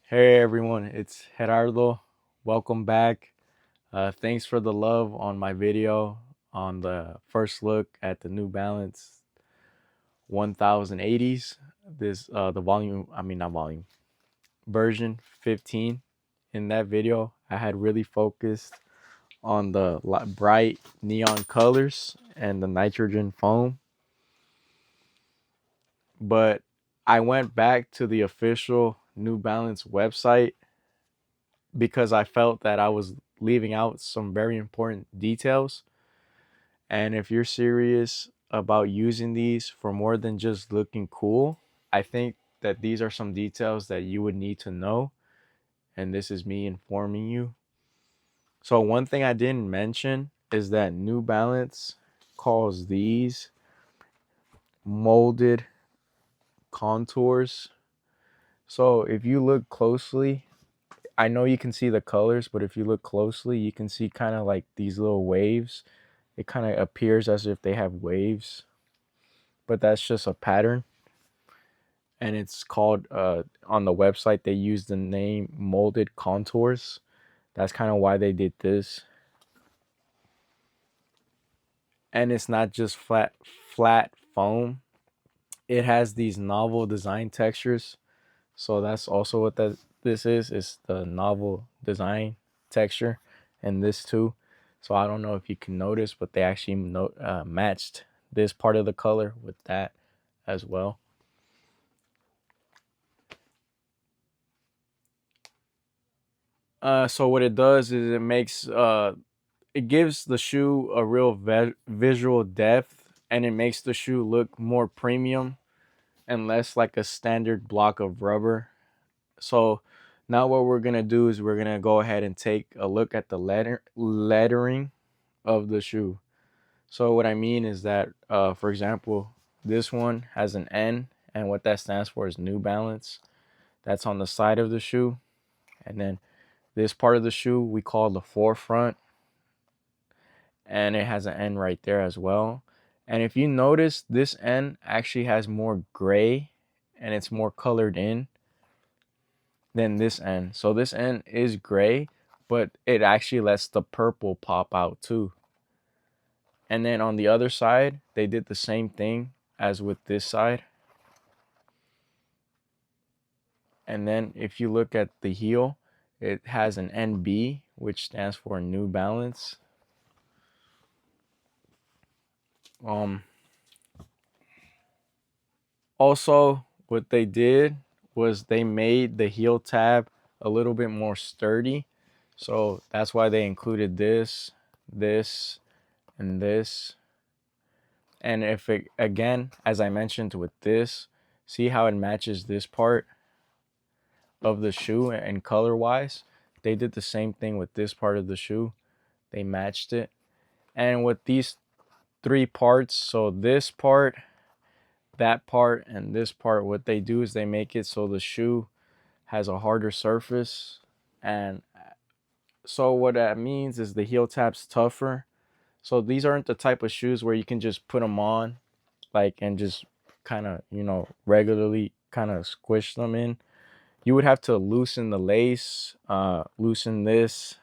Hey everyone, it's Gerardo. Welcome back. Thanks for the love on my video on the first look at the New Balance 1080s. The volume, I mean, not volume, version 15. In that video, I had really focused on the bright neon colors and the nitrogen foam. But I went back to the official New Balance website because I felt that I was leaving out some very important details. And if you're serious about using these for more than just looking cool, I think that these are some details that you would need to know. And this is me informing you. So, one thing I didn't mention is that New Balance calls these molded contours. So, if you look closely, I know you can see the colors, but if you look closely, you can see kind of like these little waves. It kind of appears as if they have waves, but that's just a pattern. And it's called, on the website, they use the name molded contours. That's kind of why they did this. And it's not just flat foam. It has these novel design textures. So that's also what this is. It's the novel design texture, and this too. So I don't know if you can notice, but they actually matched this part of the color with that as well. So what it does is it gives the shoe a real visual depth, and it makes the shoe look more premium and less like a standard block of rubber. So now what we're gonna do is we're gonna go ahead and take a look at the lettering of the shoe. So what I mean is that, for example, this one has an N, and what that stands for is New Balance. That's on the side of the shoe, and then this part of the shoe we call the forefront, and it has an N right there as well. And if you notice, this N actually has more gray, and it's more colored in than this N. So this N is gray, but it actually lets the purple pop out too. And then on the other side, they did the same thing as with this side. And then if you look at the heel, it has an NB, which stands for New Balance. Um, Also, what they did was they made the heel tab a little bit more sturdy. So that's why they included this, and this. And if it, again, as I mentioned with this, see how it matches this part of the shoe and color wise? They did the same thing with this part of the shoe. They matched it. And with these three parts, so this part, that part, and this part, what they do is they make it so the shoe has a harder surface. And so what that means is the heel tab's tougher. So these aren't the type of shoes where you can just put them on like and just kind of, regularly kind of squish them in. You would have to loosen the lace, loosen this,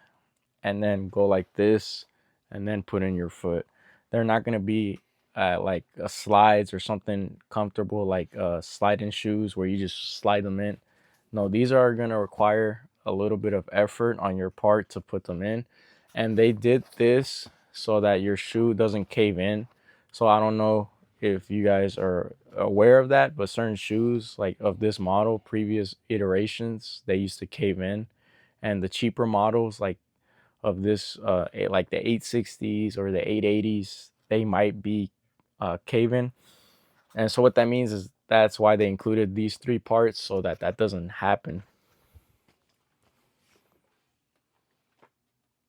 and then go like this, and then put in your foot. They're not going to be like a slides or something comfortable like sliding shoes where you just slide them in. No, these are going to require a little bit of effort on your part to put them in. And they did this so that your shoe doesn't cave in. So I don't know if you guys are aware of that, but certain shoes like of this model, previous iterations, they used to cave in. And the cheaper models like of this, like the 860s or the 880s, they might be caving. And so what that means is that's why they included these three parts so that that doesn't happen.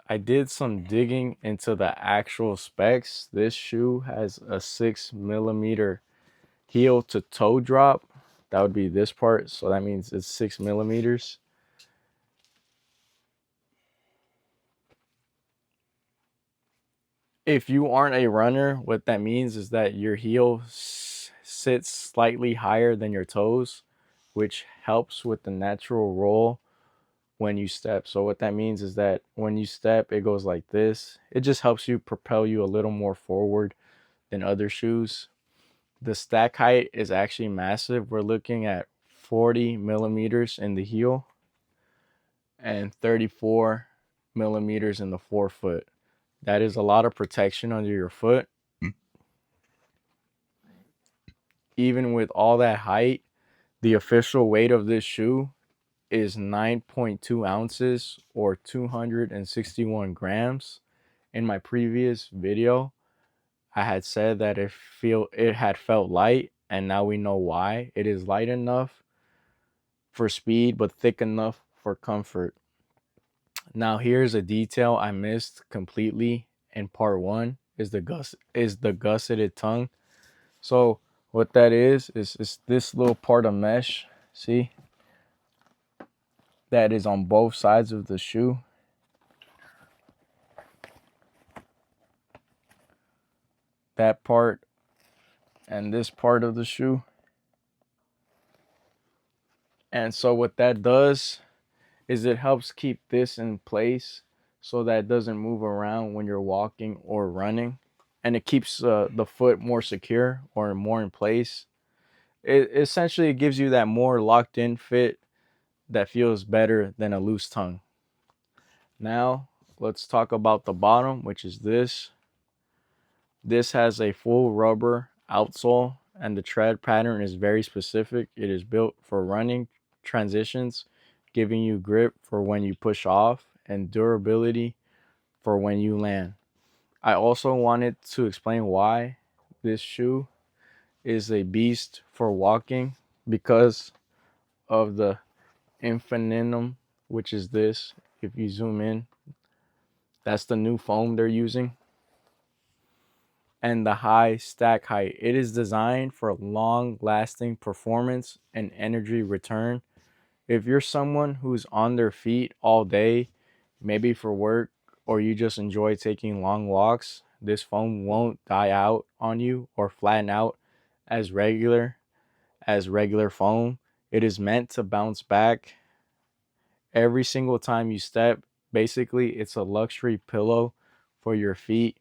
I did some digging into the actual specs. This shoe has a 6 millimeter heel to toe drop. That would be this part. So that means it's 6 millimeters. If you aren't a runner, what that means is that your heel sits slightly higher than your toes, which helps with the natural roll when you step. So what that means is that when you step, it goes like this. It just helps you propel you a little more forward than other shoes. The stack height is actually massive. We're looking at 40 millimeters in the heel and 34 millimeters in the forefoot. That is a lot of protection under your foot. Even with all that height, the official weight of this shoe is 9.2 ounces or 261 grams. In my previous video, I had said that it had felt light, and now we know why. It is light enough for speed, but thick enough for comfort. Now here's a detail I missed completely in part one is the gusseted tongue. So what that is this little part of mesh, see? That is on both sides of the shoe. That part and this part of the shoe. And so what that does is it helps keep this in place so that it doesn't move around when you're walking or running. And it keeps the foot more secure or more in place. It essentially gives you that more locked in fit that feels better than a loose tongue. Now let's talk about the bottom, which is this. This has a full rubber outsole and the tread pattern is very specific. It is built for running transitions, giving you grip for when you push off and durability for when you land. I also wanted to explain why this shoe is a beast for walking because of the infinitum, which is this. If you zoom in, that's the new foam they're using. And the high stack height. It is designed for long lasting performance and energy return. If you're someone who's on their feet all day, maybe for work, or you just enjoy taking long walks, this foam won't die out on you or flatten out as regular foam. It is meant to bounce back every single time you step. Basically, it's a luxury pillow for your feet,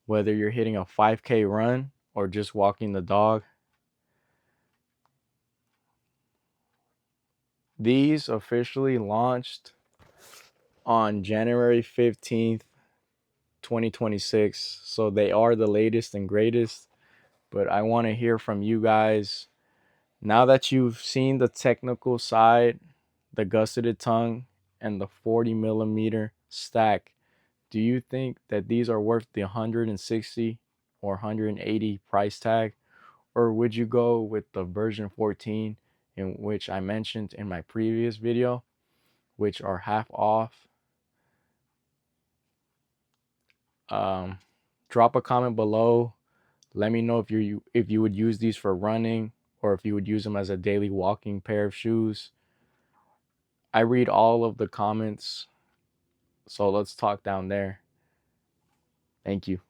whether you're hitting a 5K run or just walking the dog. These officially launched on January 15th, 2026. So they are the latest and greatest. But I want to hear from you guys. Now that you've seen the technical side, the gusseted tongue, and the 40 millimeter stack, do you think that these are worth the 160 or 180 price tag? Or would you go with the version 14 in which I mentioned in my previous video, which are half off? Drop a comment below. Let me know if you would use these for running or if you would use them as a daily walking pair of shoes. I read all of the comments, so let's talk down there. Thank you.